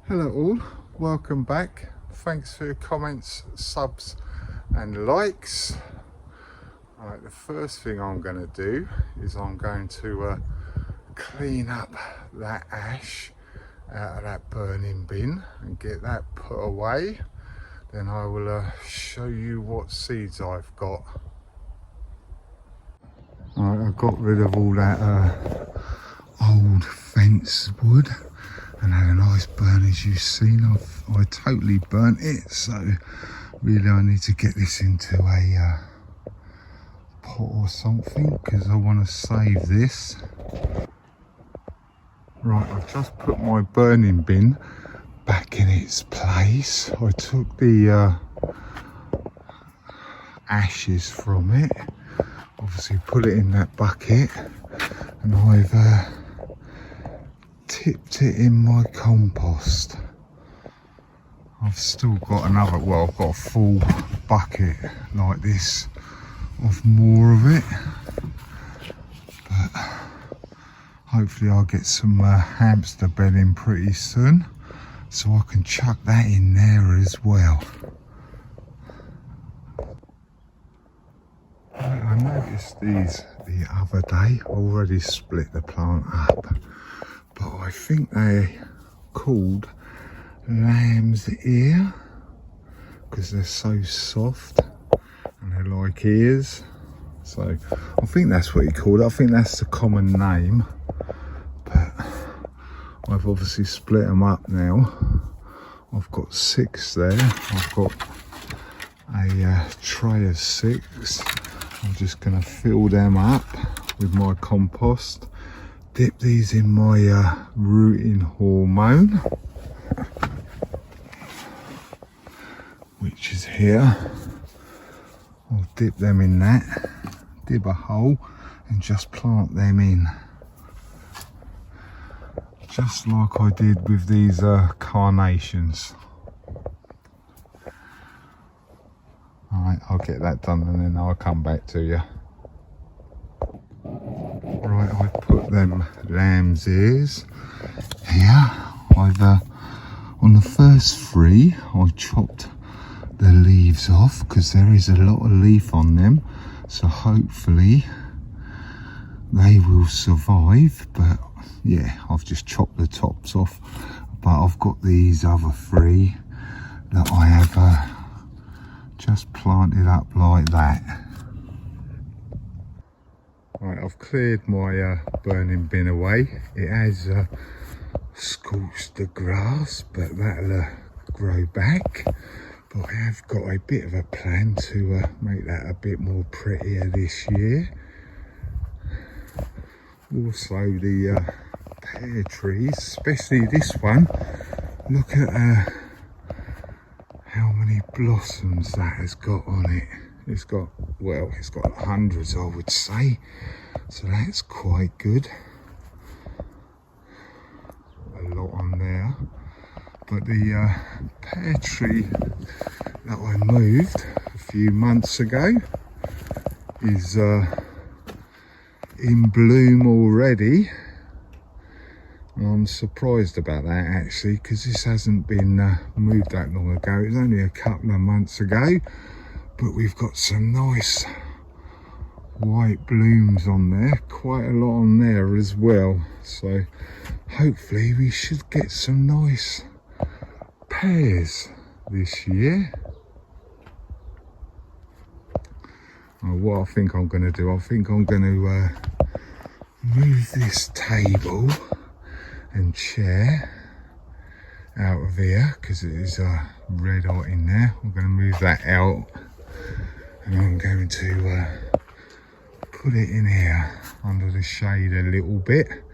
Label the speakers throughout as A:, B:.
A: Hello all, welcome back. Thanks for your comments, subs and likes. Alright, the first thing I'm going to do is I'm going to clean up that ash out of that burning bin and get that put away. Then I will show you what seeds I've got. Alright, I've got rid of all that old fence wood and had a nice burn, as you've seen. I totally burnt it, so really I need to get this into a pot or something because I want to save this. Right, I've just put my burning bin back in its place. I took the ashes from it, obviously put it in that bucket, and I've tipped it in my compost. I've still got another, well, I've got a full bucket like this of more of it, but hopefully I'll get some hamster bedding pretty soon, so I can chuck that in there as well. I noticed these the other day. I already split the plant up, but I think they're called lamb's ear because they're so soft and they're like ears. So I think that's what you call it. I think that's the common name, but I've obviously split them up now. I've got 6 there. I've got a tray of 6. I'm just going to fill them up with my compost, dip these in my rooting hormone, which is here. I'll dip them in that, dib a hole and just plant them in, just like I did with these carnations. Alright, I'll get that done and then I'll come back to you. Right, I put them lamb's ears here. I've on the first 3 I chopped the leaves off because there is a lot of leaf on them, so hopefully they will survive. But yeah, I've just chopped the tops off, but I've got these other 3 that I have just planted up like that. Right, I've cleared my burning bin away. It has scorched the grass, but that'll grow back. But I have got a bit of a plan to make that a bit more prettier this year. Also the pear trees, especially this one, look at how many blossoms that has got on it. It's got, well, it's got hundreds, I would say, so that's quite good. A lot on there. But the pear tree that I moved a few months ago is in bloom already. I'm surprised about that actually, because this hasn't been moved that long ago. It was only a couple of months ago, but we've got some nice white blooms on there, quite a lot on there as well, so hopefully we should get some nice pears this year. What I think I'm going to do, I think I'm going to move this table and chair out of here because it is red hot in there. I'm going to move that out and I'm going to put it in here under the shade a little bit,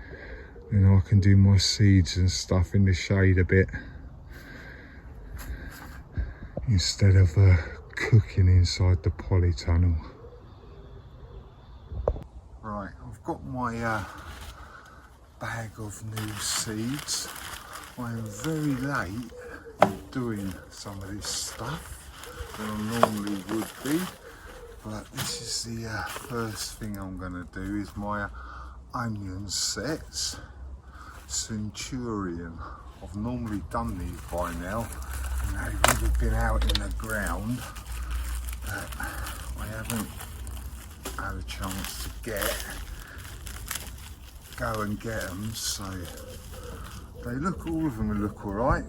A: then I can do my seeds and stuff in the shade a bit instead of cooking inside the polytunnel. Right, I've got my bag of new seeds. I am very late in doing some of this stuff than I normally would be, but this is the first thing I'm going to do is my onion sets. Centurion I've normally done these by now, and they would have been out in the ground, but I haven't had a chance to go and get them, so they look, all of them look alright.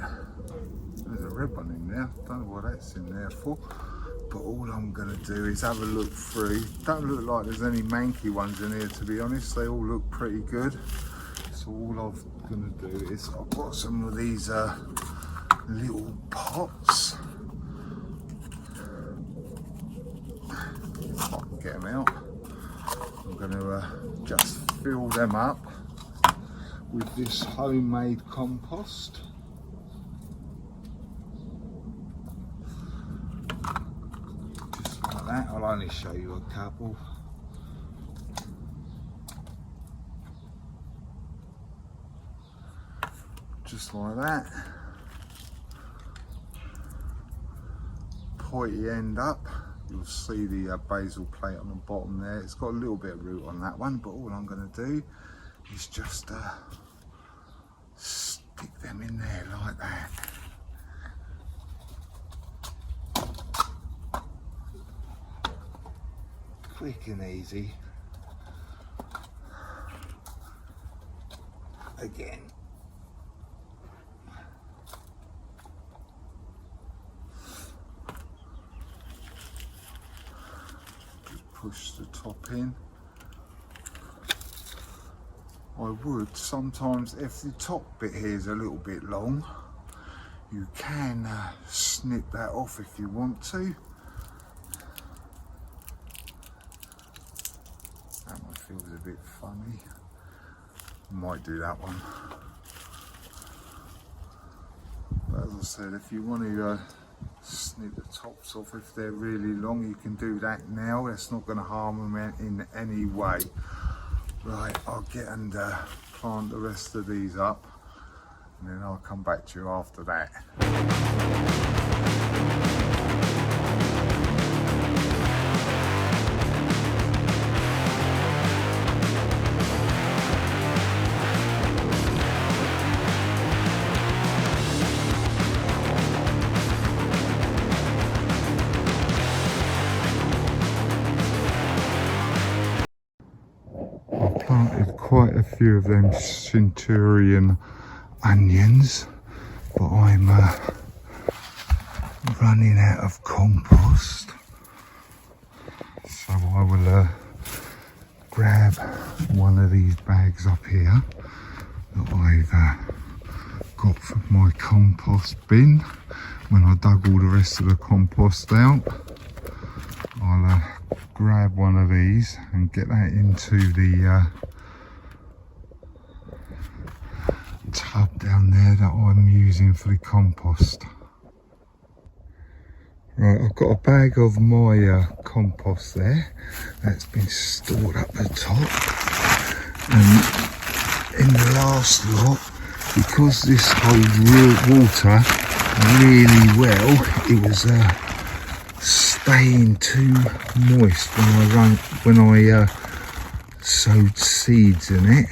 A: There's a red one in there, don't know what that's in there for, but all I'm going to do is have a look through. Don't look like there's any manky ones in here, to be honest. They all look pretty good. So all I'm going to do is, I've got some of these little pots. If I can get them out, I'm going to just fill them up with this homemade compost. Just like that. I'll only show you a couple. Just like that. Pointy end up. You'll see the basil plate on the bottom there. It's got a little bit of root on that one, but all I'm going to do is just stick them in there like that. Quick and easy. Again. Push the top in. I would sometimes, if the top bit here is a little bit long, you can snip that off if you want to. That one feels a bit funny. Might do that one. But as I said, if you want to snip the tops off if they're really long, you can do that now. That's not going to harm them in any way. Right, I'll get and plant the rest of these up, and then I'll come back to you after that. Planted quite a few of them Centurion onions, but I'm running out of compost, so I will grab one of these bags up here that I've got from my compost bin. When I dug all the rest of the compost out, I'll grab one of these and get that into the tub down there that I'm using for the compost. Right, I've got a bag of my compost there that's been stored up the top, and in the last lot, because this holds real water really well, it was staying too moist when I sowed seeds in it.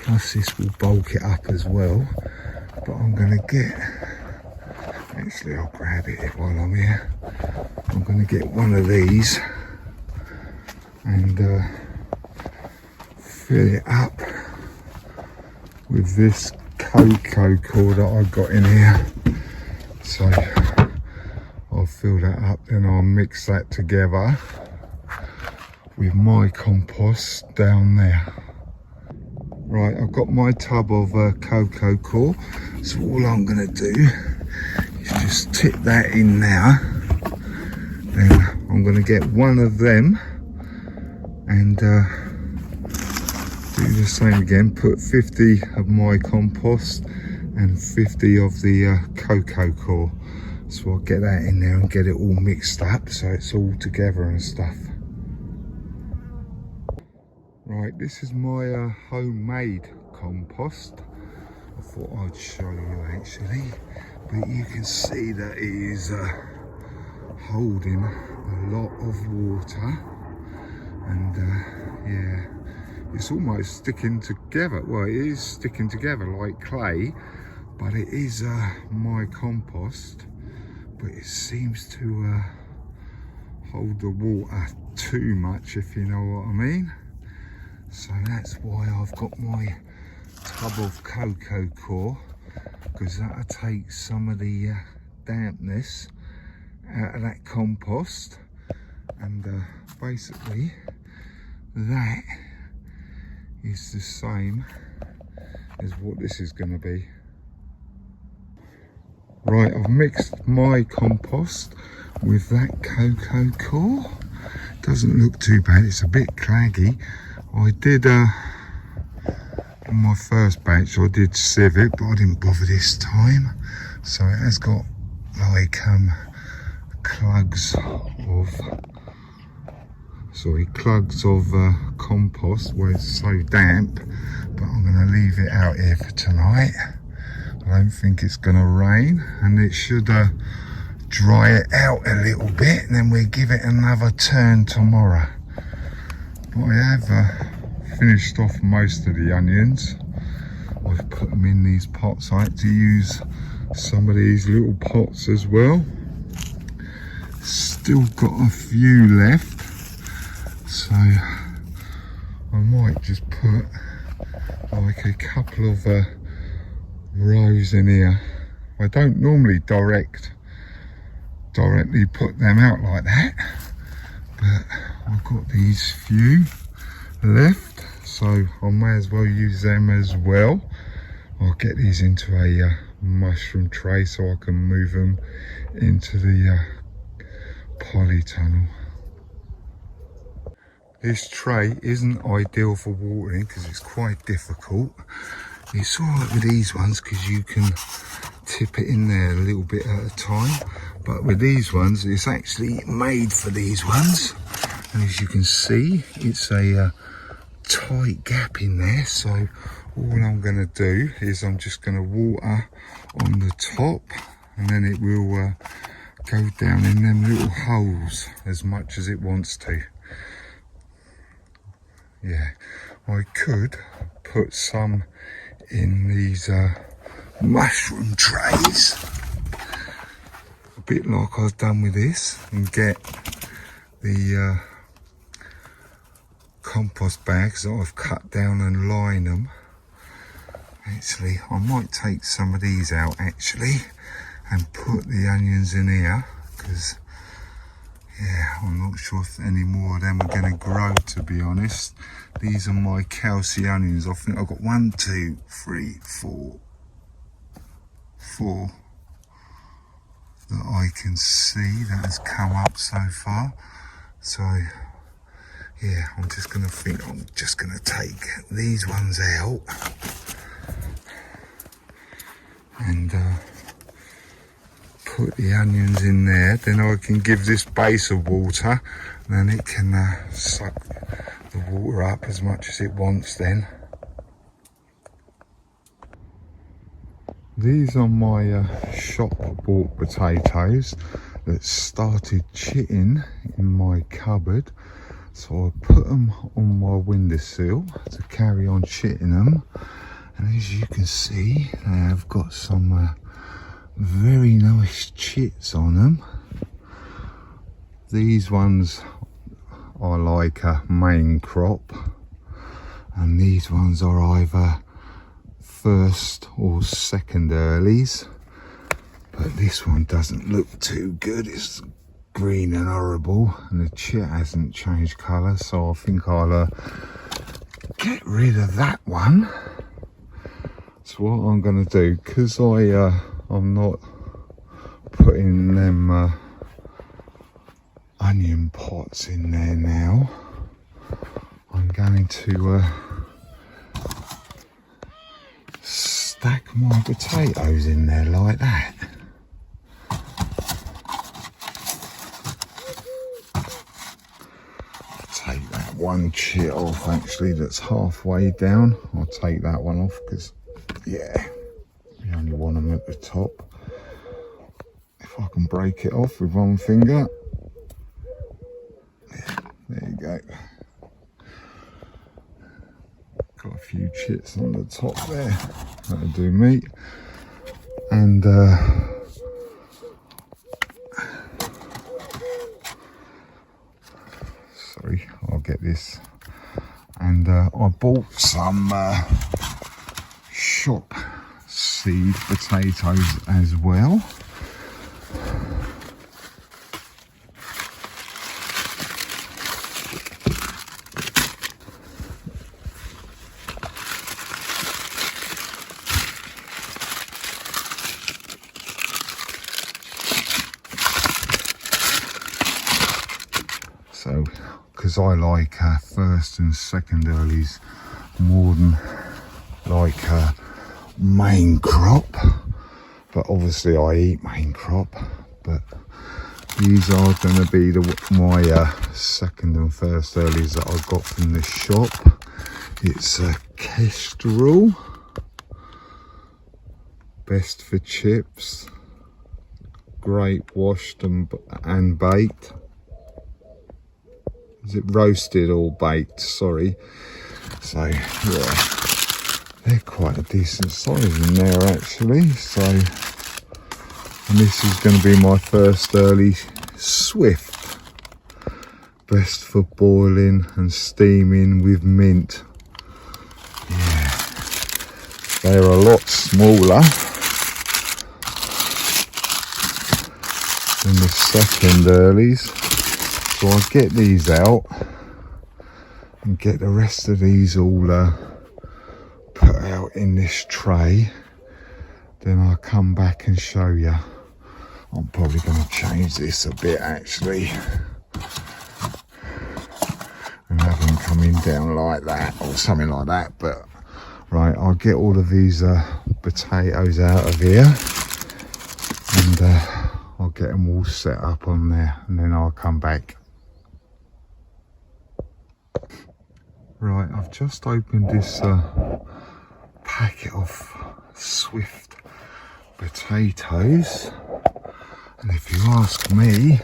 A: Plus this will bulk it up as well. But I'm going to get, actually I'll grab it while I'm here. I'm going to get one of these and fill it up with this cocoa core that I got in here. So I'll fill that up, then I'll mix that together with my compost down there. Right, I've got my tub of cocoa core, so all I'm going to do is just tip that in now. Then I'm going to get one of them and do the same again, put 50 of my compost and 50 of the cocoa core. So I'll get that in there and get it all mixed up so it's all together and stuff. Right, this is my homemade compost. I thought I'd show you actually, but you can see that it is holding a lot of water, and yeah, it's almost sticking together. Well, it is sticking together like clay, but it is my compost, but it seems to hold the water too much, if you know what I mean. So that's why I've got my tub of cocoa core, because that'll take some of the dampness out of that compost. And basically that is the same as what this is going to be. Right, I've mixed my compost with that cocoa core. Doesn't look too bad, it's a bit claggy. I did on my first batch I did sieve it, but I didn't bother this time. So it has got like clugs of compost where it's so damp, but I'm going to leave it out here for tonight. I don't think it's going to rain, and it should dry it out a little bit, and then we'll give it another turn tomorrow. But I have finished off most of the onions. I've put them in these pots. I had to use some of these little pots as well. Still got a few left, so I might just put like a couple of rows in here. I don't normally directly put them out like that, but I've got these few left, so I may as well use them as well. I'll get these into a mushroom tray so I can move them into the polytunnel. This tray isn't ideal for watering because it's quite difficult. It's alright with these ones because you can tip it in there a little bit at a time, but with these ones it's actually made for these ones, and as you can see it's a tight gap in there. So all I'm going to do is I'm just going to water on the top, and then it will go down in them little holes as much as it wants to. Yeah, I could put some in these mushroom trays, a bit like I've done with this, and get the compost bags that I've cut down and line them. Actually, I might take some of these out actually and put the onions in here, because yeah, I'm not sure if any more of them are going to grow, to be honest. These are my Kelsey onions. I think I've got 1, 2, 3, 4 that I can see that has come up so far. So yeah, I'm just going to take these ones out and put the onions in there. Then I can give this base of water, and then it can suck the water up as much as it wants then. These are my shop bought potatoes that started chitting in my cupboard, so I put them on my windowsill to carry on chitting them, and as you can see they have got some very nice chits on them. These ones are like a main crop, and these ones are either first or second earlies, but this one doesn't look too good. It's green and horrible, and the chit hasn't changed colour, so I think I'll get rid of that one. So what I'm going to do, because I'm not putting them onion pots in there now, I'm going to stack my potatoes in there like that. Take that one chit off actually that's halfway down. I'll take that one off because yeah, we only want them at the top. If I can break it off with one finger. Yeah, there you go. Got a few chits on the top there. That'll do me. and sorry, I'll get this. And I bought some shop seed potatoes as well. So, because I like first and second earlies more than like main crop, but obviously I eat main crop, but these are going to be my second and first earlies that I got from the shop. It's a Kestrel, best for chips, great washed and baked. Is it roasted or baked? Sorry. So yeah, they're quite a decent size in there actually. So, and this is going to be my first early Swift. Best for boiling and steaming with mint. Yeah, they're a lot smaller than the second earlies. So I'll get these out and get the rest of these all put out in this tray. Then I'll come back and show you. I'm probably going to change this a bit actually. And have them coming down like that or something like that. But right, I'll get all of these potatoes out of here. And I'll get them all set up on there. And then I'll come back. Right, I've just opened this packet of Swift potatoes, and if you ask me,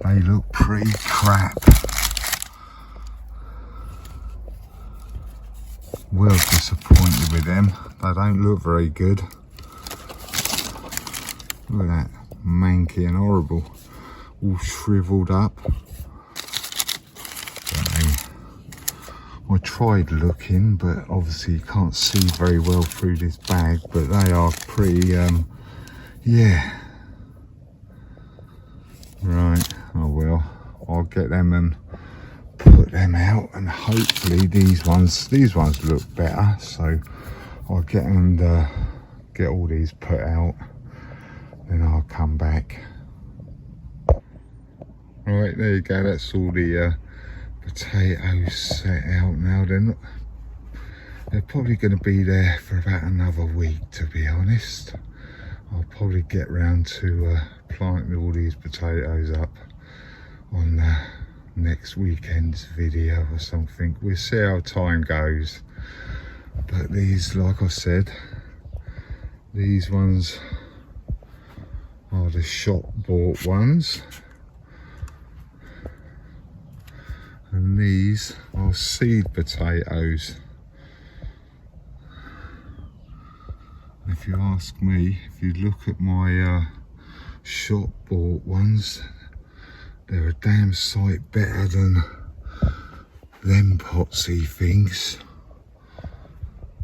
A: they look pretty crap. Well disappointed with them. They don't look very good. Look at that, manky and horrible, all shriveled up. I tried looking, but obviously you can't see very well through this bag, but they are pretty, yeah. Right, oh well, I'll get them and put them out, and hopefully these ones look better, so I'll get them and get all these put out, then I'll come back. Right, there you go, that's all the potatoes set out now. They're probably going to be there for about another week, to be honest. I'll probably get round to planting all these potatoes up on next weekend's video or something. We'll see how time goes, but these, like I said, these ones are the shop bought ones. And these are seed potatoes. If you ask me, if you look at my shop bought ones, they're a damn sight better than them potsy things.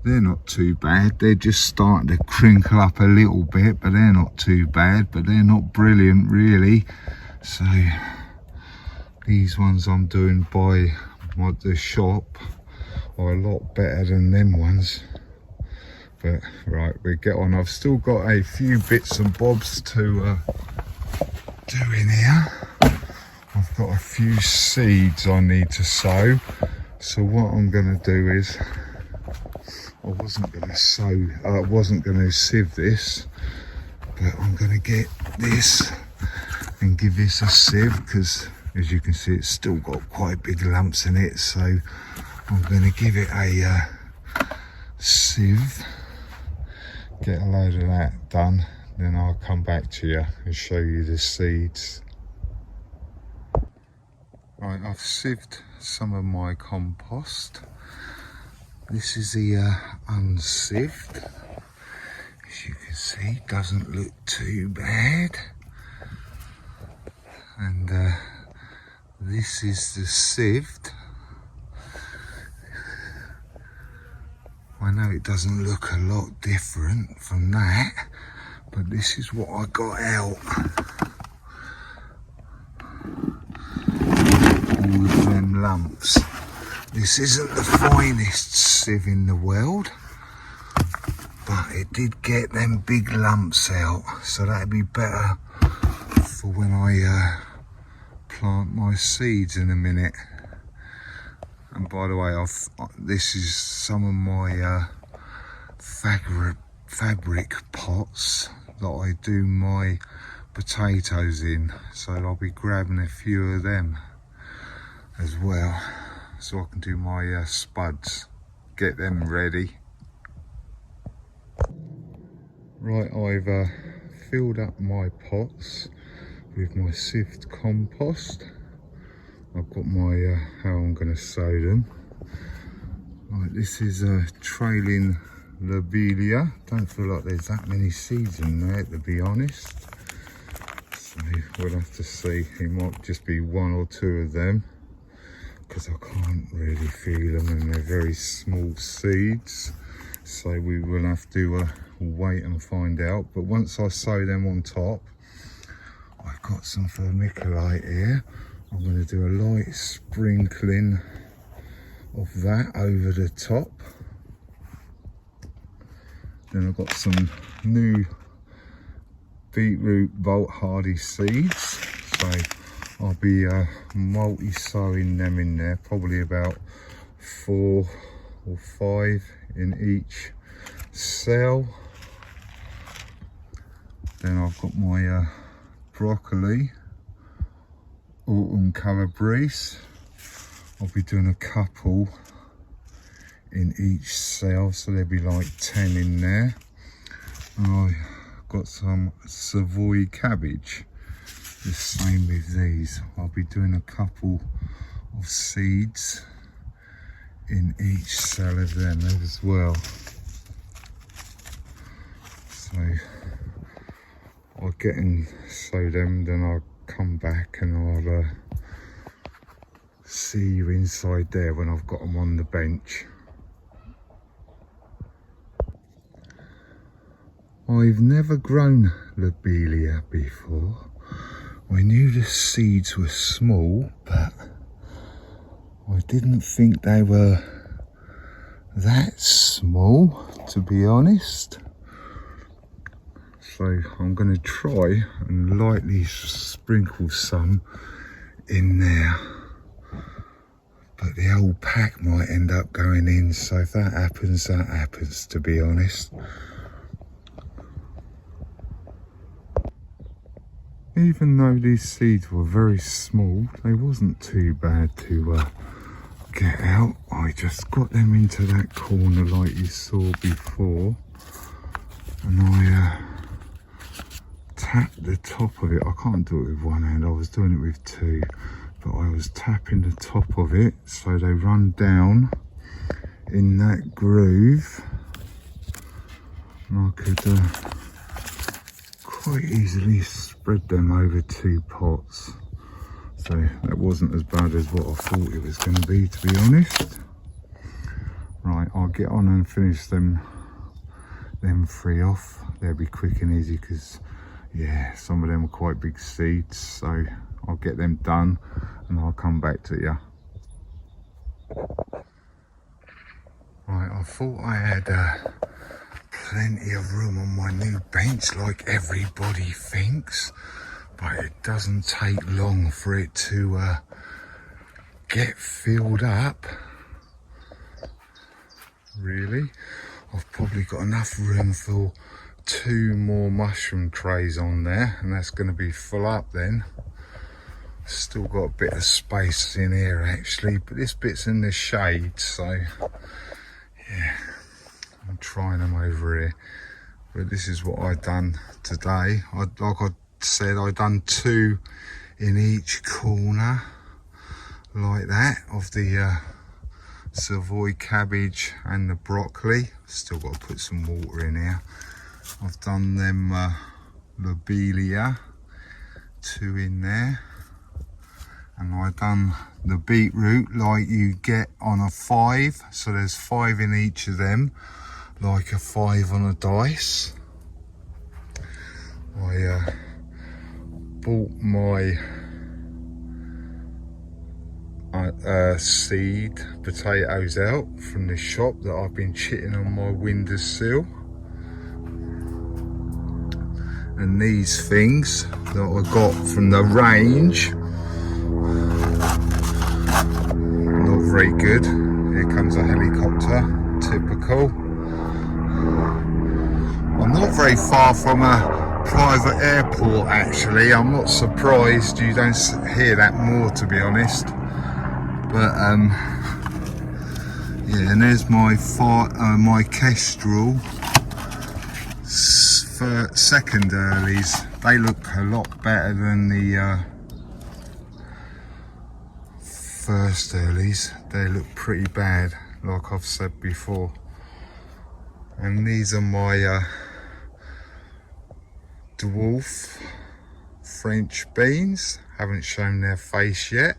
A: They're not too bad. They're just starting to crinkle up a little bit, but they're not too bad, but they're not brilliant really. So these ones I'm doing by the shop are a lot better than them ones. But right, we get on. I've still got a few bits and bobs to do in here. I've got a few seeds I need to sow. So what I'm going to do is, I wasn't going to sieve this, but I'm going to get this and give this a sieve, because as you can see it's still got quite big lumps in it, so I'm going to give it a sieve, get a load of that done, then I'll come back to you and show you the seeds. Right, I've sieved some of my compost. This is the unsieved. As as you can see, doesn't look too bad. And this is the sieved. I know it doesn't look a lot different from that, but this is what I got out. All of them lumps. This isn't the finest sieve in the world, but it did get them big lumps out, so that'd be better for when I plant my seeds in a minute. And by the way, this is some of my fabric pots that I do my potatoes in, so I'll be grabbing a few of them as well, so I can do my spuds, get them ready. Right, I've filled up my pots with my sieved compost. I've got my how I'm going to sow them. Right, this is a trailing lobelia. Don't feel like there's that many seeds in there, to be honest. So we'll have to see. It might just be one or two of them, because I can't really feel them and they're very small seeds. So we will have to wait and find out. But once I sow them on top, I've got some vermiculite here. I'm going to do a light sprinkling of that over the top. Then I've got some new beetroot bolt hardy seeds, so I'll be multi-sowing them in there, probably about 4 or 5 in each cell. Then I've got my broccoli, autumn calabrese. I'll be doing a couple in each cell, so there'll be like 10 in there. And I've got some Savoy cabbage, the same with these. I'll be doing a couple of seeds in each cell of them as well. So I'll get and sow them, then I'll come back and I'll see you inside there when I've got them on the bench. I've never grown lobelia before. I knew the seeds were small, but I didn't think they were that small, to be honest. So I'm going to try and lightly sprinkle some in there. But the whole pack might end up going in, so if that happens, to be honest. Even though these seeds were very small, they wasn't too bad to get out. I just got them into that corner like you saw before, and I tapped the top of it. I can't do it with one hand, I was doing it with two, but I was tapping the top of it so they run down in that groove, and I could quite easily spread them over 2 pots. So that wasn't as bad as what I thought it was going to be honest. Right, I'll get on and finish them 3 off. They'll be quick and easy, because yeah, some of them are quite big seeds, so I'll get them done and I'll come back to you. Right, I thought I had plenty of room on my new bench like everybody thinks, but it doesn't take long for it to get filled up, really. I've probably got enough room for 2 more mushroom trays on there, and that's going to be full up then. Still got a bit of space in here actually, but this bit's in the shade, so yeah, I'm trying them over here. But this is what I've done today. Like I said, I've done 2 in each corner like that of the Savoy cabbage and the broccoli. Still got to put some water in here. I've done them lobelia, 2 in there, and I done the beetroot like you get on a 5, so there's 5 in each of them, like a 5 on a dice. I bought my seed potatoes out from the shop that I've been chitting on my windowsill, and these things that I got from the range, not very good. Here comes a helicopter, typical. I'm not very far from a private airport actually. I'm not surprised you don't hear that more, to be honest. But yeah, and there's my my Kestrel second earlies. They look a lot better than the first earlies. They look pretty bad, like I've said before. And these are my dwarf French beans. Haven't shown their face yet.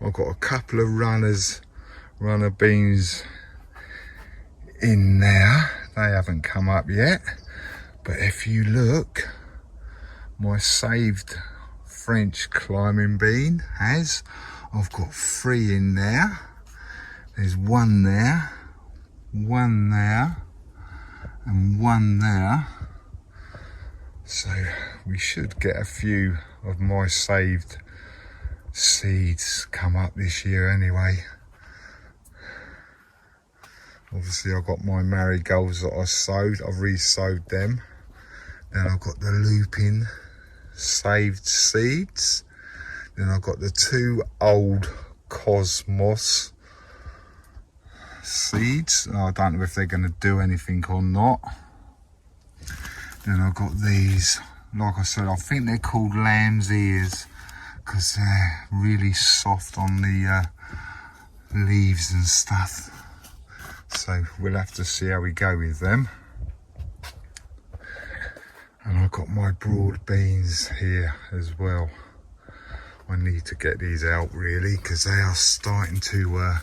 A: I've got a couple of runner beans in there. They haven't come up yet. But if you look, my saved French climbing bean has, I've got 3 in there. There's 1 there, 1 there, and 1 there. So we should get a few of my saved seeds come up this year anyway. Obviously I've got my marigolds that I sowed, I've re-sowed them. Then I've got the lupin saved seeds. Then I've got the 2 old cosmos seeds. I don't know if they're going to do anything or not. Then I've got these, like I said, I think they're called lamb's ears, because they're really soft on the leaves and stuff. So we'll have to see how we go with them. And I've got my broad beans here as well. I need to get these out really, because they are starting to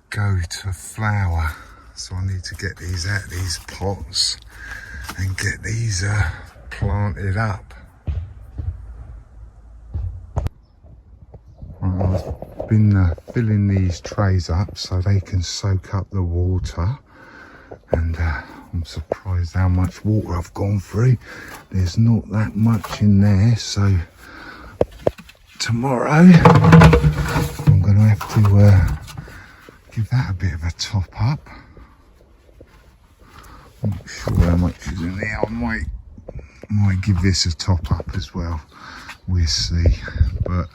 A: go to flower. So I need to get these out of these pots and get these planted up. I've been filling these trays up so they can soak up the water, and I'm surprised how much water I've gone through. There's not that much in there, so tomorrow I'm going to have to give that a bit of a top up. I'm not sure how much is in there. I might give this a top up as well. We'll see. But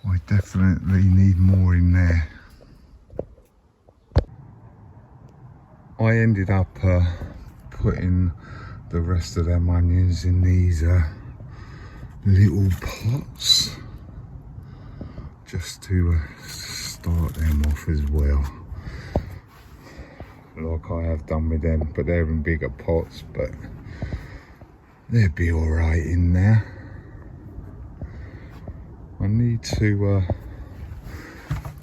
A: I definitely need more in there. I ended up putting the rest of them onions in these little pots, just to start them off as well, like I have done with them, but they're in bigger pots, but they'll be all right in there. I need to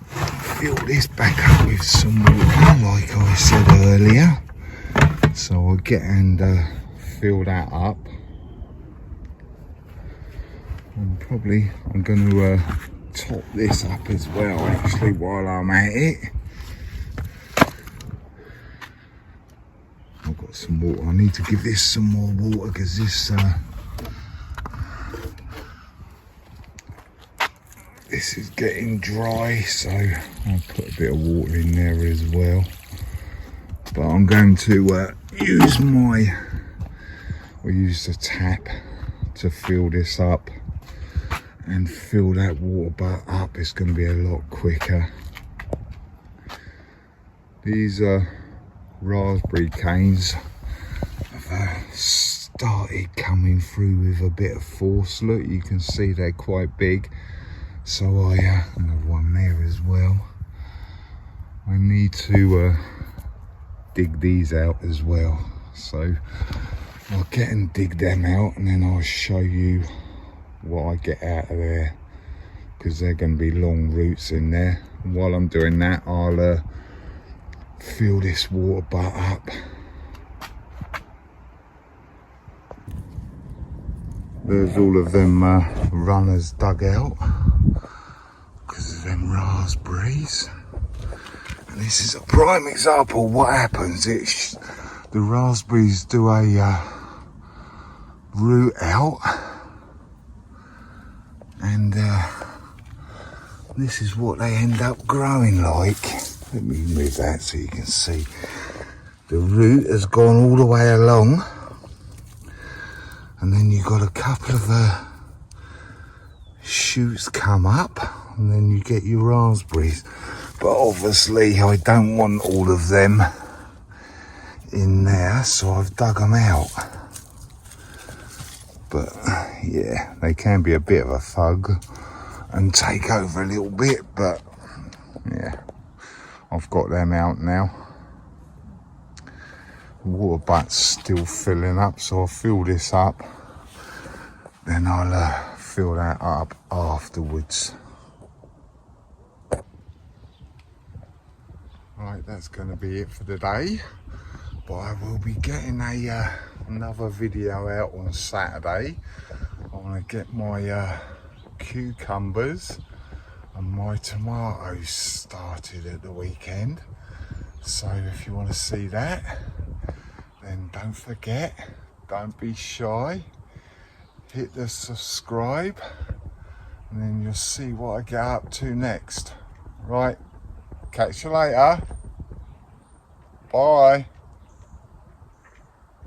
A: fill this back up with some water, like I said earlier. So I'll get and fill that up. And probably I'm going to top this up as well, actually, while I'm at it. I've got some water. I need to give this some more water, because this is getting dry, so I'll put a bit of water in there as well. But I'm going to use the tap to fill this up and fill that water butt up. It's going to be a lot quicker. These raspberry canes have started coming through with a bit of force. Look, you can see they're quite big. So I have one there as well. I need to dig these out as well. So I'll get and dig them out, and then I'll show you what I get out of there, because they're going to be long roots in there. And while I'm doing that, I'll fill this water butt up. There's all of them runners dug out because of them raspberries. And this is a prime example of what happens. The raspberries do a root out, and this is what they end up growing like. Let me move that so you can see. The root has gone all the way along, and then you've got a couple of shoots come up, and then you get your raspberries. But obviously I don't want all of them in there, so I've dug them out. But yeah, they can be a bit of a thug and take over a little bit, but yeah, I've got them out now. The water butt's still filling up, so I'll fill this up, then I'll fill that up afterwards. Right, that's going to be it for today, but I will be getting another video out on Saturday. I want to get my cucumbers and my tomatoes started at the weekend, so if you want to see that, then don't forget, don't be shy, hit the subscribe, and then you'll see what I get up to next. Right, catch you later. Bye.